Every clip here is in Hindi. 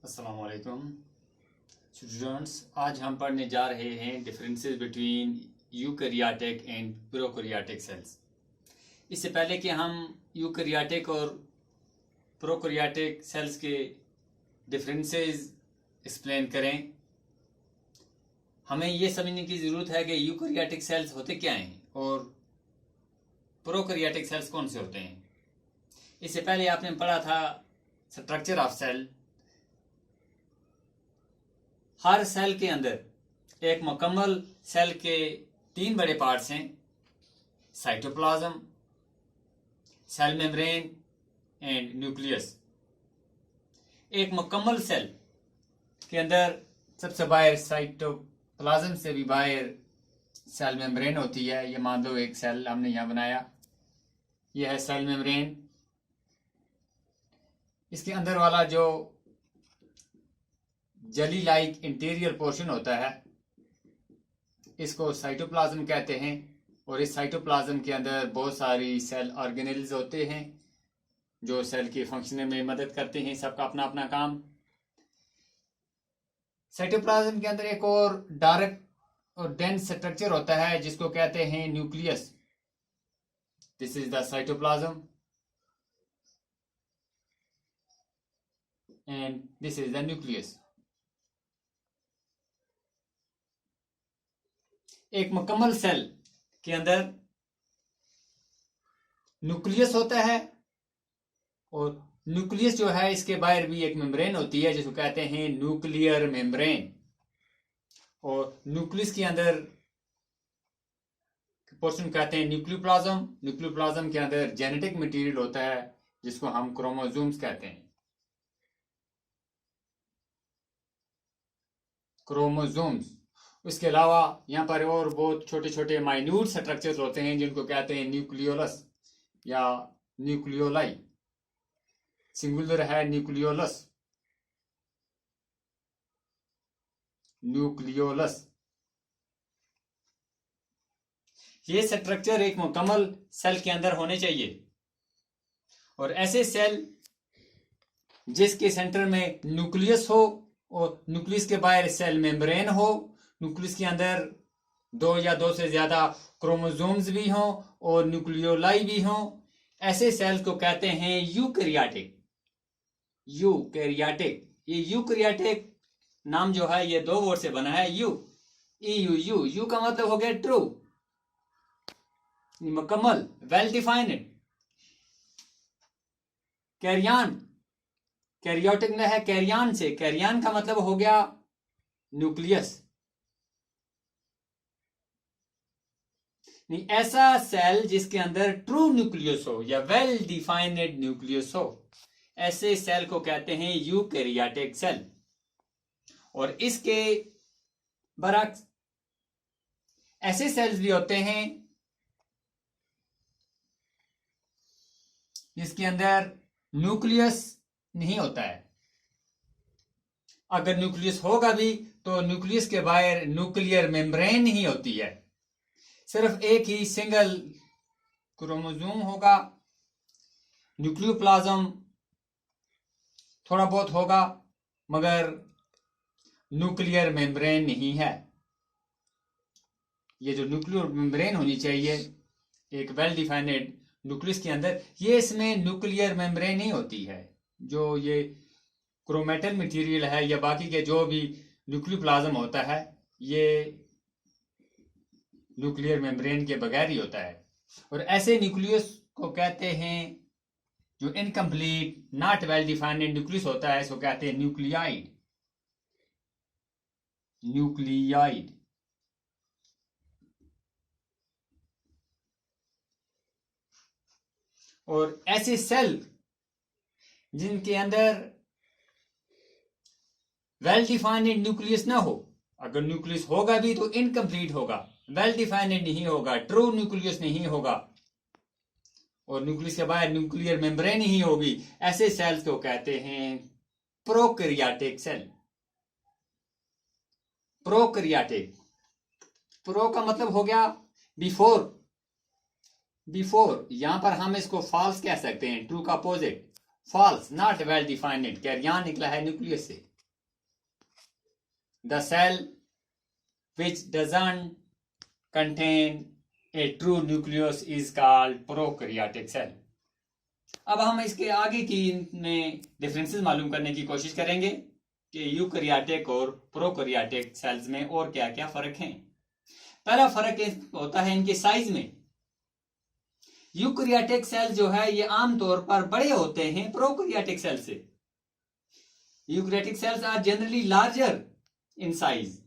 अस्सलाम वालेकुम स्टूडेंट्स। आज हम पढ़ने जा रहे हैं differences between eukaryotic and prokaryotic cells. इससे पहले कि हम यूकैरियोटिक और प्रोकैरियोटिक सेल्स के डिफरेंसेस एक्सप्लेन करें, हमें ये समझने की ज़रूरत है कि यूकैरियोटिक सेल्स होते क्या हैं और प्रोकैरियोटिक सेल्स कौन से होते हैं। इससे पहले आपने पढ़ा था स्ट्रक्चर ऑफ सेल। हर सेल के अंदर एक मुकम्मल सेल के 3 बड़े पार्ट्स हैं: cytoplasm, cell membrane and nucleus. एक मुकम्मल सेल के अंदर सबसे बाहर साइटोप्लाज्म से भी बाहर सेल मेम्ब्रेन होती है। ये मान लो एक सेल हमने यहाँ बनाया, यह है सेल मेम्ब्रेन। इसके अंदर वाला जो जली लाइक इंटीरियर पोर्शन होता है इसको साइटोप्लाज्म कहते हैं, और इस साइटोप्लाज्म के अंदर बहुत सारी सेल ऑर्गेनेल्स होते हैं जो सेल के फंक्शन में मदद करते हैं। सबका अपना अपना काम। साइटोप्लाज्म के अंदर एक और डार्क और डेंस स्ट्रक्चर होता है जिसको कहते हैं nucleus. This is the cytoplasm and this is the nucleus. एक मुकम्मल सेल के अंदर न्यूक्लियस होता है, और न्यूक्लियस जो है इसके बाहर भी एक मेम्ब्रेन होती है जिसको कहते हैं न्यूक्लियर मेम्ब्रेन। और न्यूक्लियस के अंदर पोर्शन कहते हैं न्यूक्लियोप्लाज्म। न्यूक्लियोप्लाज्म के अंदर जेनेटिक मटेरियल होता है जिसको हम क्रोमोसोम्स कहते हैं। क्रोमोसोम्स। उसके अलावा यहाँ पर और बहुत छोटे छोटे माइन्यूट स्ट्रक्चर्स होते हैं जिनको कहते हैं न्यूक्लियोलस या न्यूक्लियोलाई। सिंगुलर है न्यूक्लियोलस, न्यूक्लियोलस। ये स्ट्रक्चर एक मुकम्मल सेल के अंदर होने चाहिए, और ऐसे सेल जिसके सेंटर में न्यूक्लियस हो और न्यूक्लियस के बाहर सेल मेम्ब्रेन हो, न्यूक्लियस के अंदर 2 या 2 से ज्यादा क्रोमोसोम्स भी हों और न्यूक्लियोलाई भी हों, ऐसे सेल्स को कहते हैं यूकैरियोटिक। यूकैरियोटिक। ये यूकैरियोटिक नाम जो है ये 2 वर्ड से बना है। यू यू यू का मतलब हो गया ट्रू, मुकम्मल, वेल डिफाइंड। कैरियन, कैरियोटिक में है कैरियन से, कैरियन का मतलब हो गया न्यूक्लियस। नहीं, ऐसा सेल जिसके अंदर ट्रू न्यूक्लियस हो या वेल डिफाइंड न्यूक्लियस हो, ऐसे सेल को कहते हैं यूकैरियोटिक सेल। और इसके बरक्स ऐसे सेल्स भी होते हैं जिसके अंदर न्यूक्लियस नहीं होता है। अगर न्यूक्लियस होगा भी तो न्यूक्लियस के बाहर न्यूक्लियर मेम्ब्रेन ही होती है। सिर्फ एक ही सिंगल क्रोमोसोम होगा। न्यूक्लियोप्लाज्म थोड़ा बहुत होगा मगर न्यूक्लियर मेम्ब्रेन नहीं है। ये जो न्यूक्लियर मेम्ब्रेन होनी चाहिए एक वेल डिफाइंड न्यूक्लियस के अंदर, ये इसमें न्यूक्लियर मेम्ब्रेन नहीं होती है। जो ये क्रोमेटल मटेरियल है या बाकी के जो भी न्यूक्लियोप्लाज्म होता है ये न्यूक्लियर मेम्ब्रेन के बगैर ही होता है। और ऐसे न्यूक्लियस को कहते हैं जो incomplete, not well defined nucleus होता है, इसको कहते हैं न्यूक्लियाइड। न्यूक्लियाइड। और ऐसे सेल जिनके अंदर वेल डिफाइंड न्यूक्लियस ना हो, अगर न्यूक्लियस होगा भी तो इनकम्प्लीट होगा, वेल डिफाइंड नहीं होगा, ट्रू न्यूक्लियस नहीं होगा, और न्यूक्लियस के बाहर न्यूक्लियर मेम्ब्रेन ही होगी, ऐसे सेल्स को कहते हैं प्रोकैरियोटिक सेल। प्रोकैरियोटिक। प्रो का मतलब हो गया बिफोर। बिफोर, यहां पर हम इसको फॉल्स कह सकते हैं, ट्रू का opposite false, not well defined. Karyon निकला है न्यूक्लियस से। the cell which doesn't contain a true nucleus is called prokaryotic cell. अब हम इसके आगे की में डिफरेंसेस मालूम करने की कोशिश करेंगे कि यूकैरियोटिक और प्रोकैरियोटिक सेल्स में और क्या क्या फर्क हैं. पहला फर्क होता है इनके साइज में. यूकैरियोटिक सेल जो है ये आमतौर पर बड़े होते हैं प्रोकैरियोटिक सेल से. Eukaryotic cells are generally larger in size,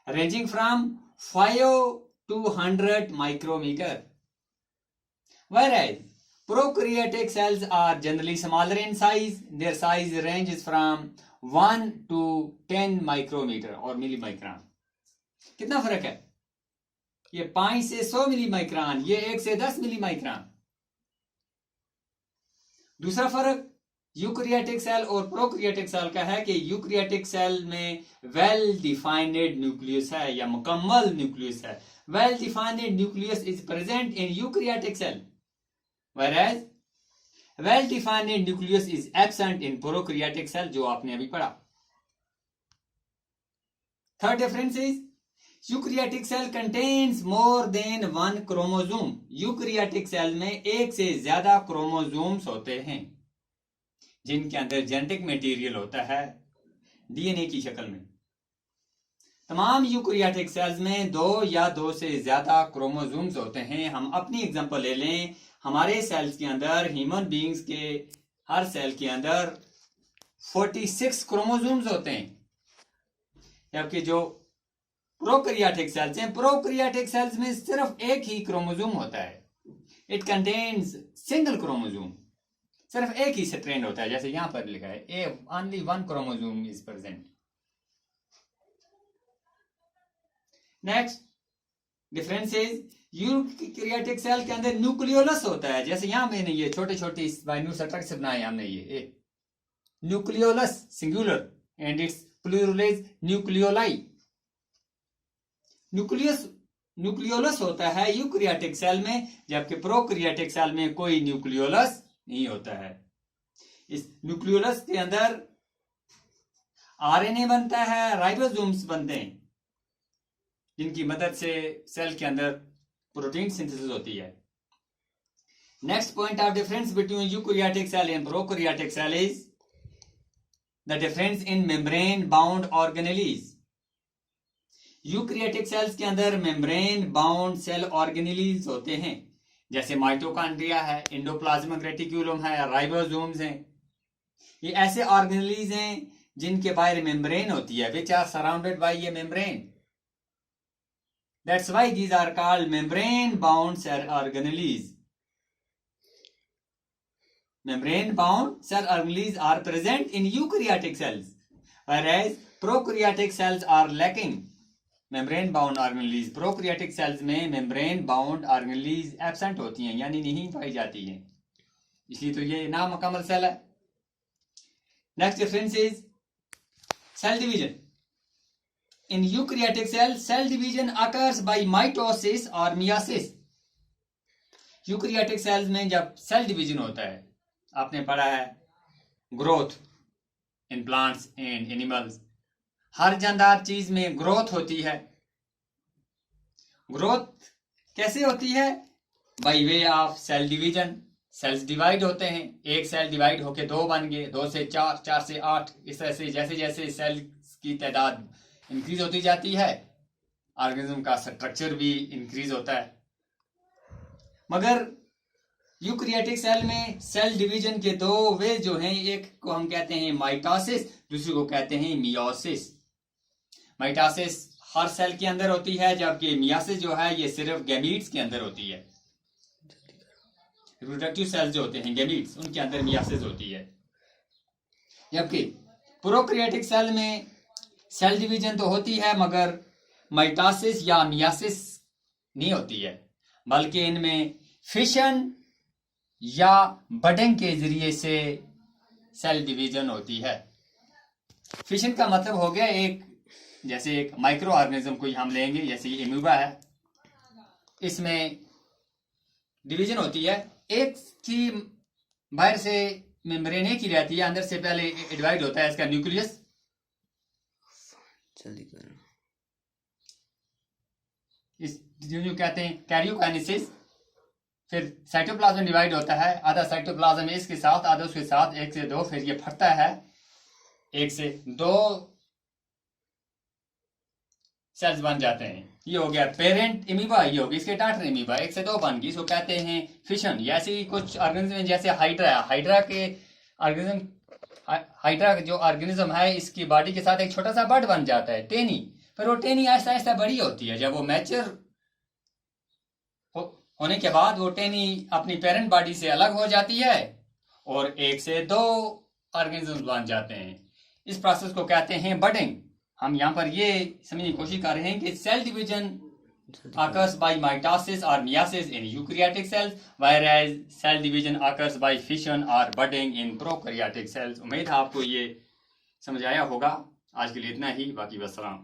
ranging from 5 to 100 micrometer, whereas prokaryotic cells are generally smaller in size. Their size ranges from 1 to 10 micrometer or millimicron. कितना फर्क है? ये 5 से 100 मिलीमाइक्रोन, ये 1 से 10 मिलीमाइक्रोन. दूसरा फर्क यूकैरियोटिक सेल और प्रोकैरियोटिक सेल का है कि यूकैरियोटिक सेल में वेल डिफाइंड न्यूक्लियस है या मुकम्मल न्यूक्लियस है. Well defined nucleus is present in eukaryotic cell, whereas well defined nucleus is absent in prokaryotic cell, जो आपने अभी पढ़ा. Third difference is eukaryotic cell contains more than one chromosome. Eukaryotic cell में एक से ज्यादा क्रोमोसोम्स होते हैं जिनके अंदर जेनेटिक मटेरियल होता है डीएनए की शक्ल में. तमाम यूकैरियोटिक सेल्स में 2 या 2 से ज्यादा क्रोमोसोम्स होते हैं. हम अपनी एग्जांपल ले लें, हमारे सेल्स के अंदर, ह्यूमन बीइंग्स के हर सेल के अंदर 46 क्रोमोसोम्स होते हैं, जबकि जो प्रोकैरियोटिक सेल्स हैं, प्रोकैरियोटिक सेल्स में सिर्फ एक ही क्रोमोसोम होता है. इट कंटेन्स सिंगल क्रोमोसोम, सिर्फ एक ही स्ट्रैंड होता है. जैसे यहां पर लिखा है only 1 chromosome is present. Next difference is eukaryotic cell के अंदर न्यूक्लियोलस होता है. जैसे यहां मैंने ये छोटे छोटे माइन्यूट स्ट्रक्चर बनाए हमने, ये nucleolus singular and its plural is nucleoli. Nucleolus होता है यूकैरियोटिक सेल में, जबकि प्रोकैरियोटिक सेल में कोई न्यूक्लियोलस नहीं होता है. इस न्यूक्लियोलस के अंदर आरएनए बनता है, राइबोसोम्स बनते हैं, जिनकी मदद से सेल के अंदर प्रोटीन सिंथेसिस होती है. Next point of difference between eukaryotic cell and prokaryotic cell is the difference in membrane bound organelles. Eukaryotic cells के अंदर मेम्ब्रेन बाउंड सेल ऑर्गेनेलीज होते हैं, जैसे माइटोकॉन्ड्रिया है, एंडोप्लाज्मिक रेटिक्यूलम है, राइबोसोम्स हैं. ये ऐसे ऑर्गेनेलीज हैं जिनके बाहर मेम्ब्रेन होती है, which are surrounded by a membrane. That's why these are called membrane-bound cell organelles. Membrane-bound cell organelles are present in eukaryotic cells, whereas prokaryotic cells are lacking membrane-bound organelles. Prokaryotic cells में membrane-bound organelles absent होती हैं, यानी नहीं पाई जाती हैं, इसलिए तो ये नामुकम्मल सेल है. Next difference is cell division. In eukaryotic cell, cell division occurs by mitosis or meiosis. Eukaryotic cells में जब सेल डिवीजन होता है, आपने पढ़ा है growth in plants and animals. हर जानदार चीज में ग्रोथ होती है. ग्रोथ कैसे होती है? By way of cell division. Cells divide होते हैं, एक सेल डिवाइड होके 2 बन गए, 2 से 4, 4 से 8, इस तरह से जैसे जैसे सेल की तादाद इंक्रीज होती जाती है, ऑर्गेनिज्म का स्ट्रक्चर भी इंक्रीज होता है. मगर यूकैरियोटिक सेल में सेल डिवीजन के 2 वे जो हैं, एक को हम कहते हैं माइटोसिस, दूसरे को कहते हैं मियोसिस. माइटोसिस हर सेल के अंदर होती है, जबकि मियोसिस जो है ये सिर्फ गैमीट्स के अंदर होती है. रिप्रोडक्टिव सेल्स जो होते हैं गैमीट्स, उनके अंदर मियोसिस होती है. जबकि प्रोकैरियोटिक सेल में सेल डिवीजन तो होती है, मगर माइटोसिस या मियोसिस नहीं होती है, बल्कि इनमें फिशन या बडिंग के जरिए से सेल डिवीजन होती है. फिशन का मतलब हो गया जैसे एक माइक्रो ऑर्गेनिज्म को हम लेंगे, जैसे ये एमोबा है, इसमें डिवीजन होती है. एक की बाहर से मेम्ब्रेन एक ही रहती है, अंदर से पहले डिवाइड होता है इसका न्यूक्लियस. जल्दीकरण। इस जो कहते हैं कैरियोकाइनेसिस। फिर साइटोप्लाज्म डिवाइड होता है, आधा साइटोप्लाज्म इसके साथ, आधा उसके साथ, 1 से 2, फिर ये फटता है, 1 से 2 सेल्स बन जाते हैं। ये हो गया पेरेंट इमीबा, ये होगी इसके डाटर इमीबा, 1 से 2 बन गई, इसको कहते हैं फिशन। ऐसे ही कुछ ऑर्गेनिज्म जैसे हाइड्रा के ऑर्गेनिज्म, हाइड्रा जो ऑर्गेनिज्म है इसकी बॉडी के साथ एक छोटा सा बड बन जाता है, टेनी। फिर वो टेनी आहिस्ता आहिस्ता बड़ी होती है, जब वो मैच्योर होने के बाद वो टेनी अपनी पेरेंट बॉडी से अलग हो जाती है और 1 से 2 ऑर्गेनिज्म बन जाते हैं। इस प्रोसेस को कहते हैं बडिंग। हम यहाँ पर ये समझने की कोशिश कर रहे हैं कि cell division occurs by mitosis or meiosis in eukaryotic cells, whereas cell division occurs by fission or budding in prokaryotic cells। उम्मीद है आपको ये समझ आया होगा। आज के लिए इतना ही, बाकी वस्सलाम।